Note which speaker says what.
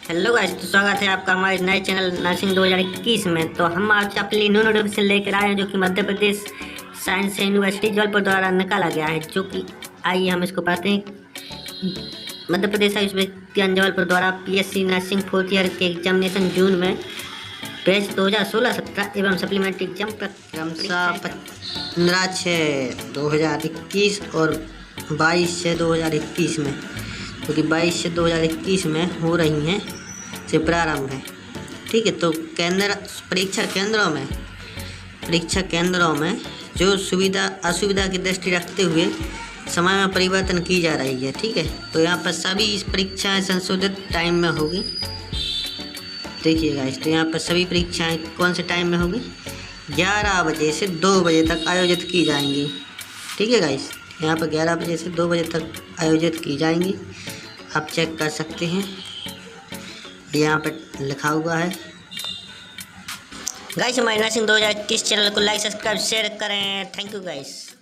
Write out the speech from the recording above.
Speaker 1: Hello guys, तो स्वागत है आपका हमारे नए चैनल नर्सिंग 2021 में। तो हम आज आपके लिए न्यू नोटिफिकेशन लेकर आए हैं जो कि मध्य प्रदेश साइंस यूनिवर्सिटी जबलपुर द्वारा निकाला गया है। जो कि आइए हम इसको पढ़ते हैं। मध्य प्रदेश विश्वविद्यालय जबलपुर द्वारा B.SC नर्सिंग 4th ईयर के एग्जामिनेशन जून में बैच 2016-17 एवं सप्लीमेंट्री एग्जाम क्रमशः 15/6/2021 और 22/6/2021 में, क्योंकि 22 से 2021 में हो रही हैं से प्रारंभ है। ठीक है, तो परीक्षा केंद्रों में जो सुविधा असुविधा की दृष्टि रखते हुए समय में परिवर्तन की जा रही है। ठीक है, तो यहाँ पर सभी परीक्षाएं संशोधित टाइम में होगी। देखिएगा इस, तो यहाँ पर सभी परीक्षाएं कौन से टाइम में होगी? 11 बजे से 2 बजे तक आयोजित की जाएंगी। ठीक है गाइस, यहाँ पर 11 बजे से 2 बजे तक आयोजित की जाएंगी। आप चेक कर सकते हैं, यहाँ पर लिखा हुआ है। गाइस, हमारे नर्सिंग 2021 चैनल को लाइक, सब्सक्राइब, शेयर करें। Thank you guys.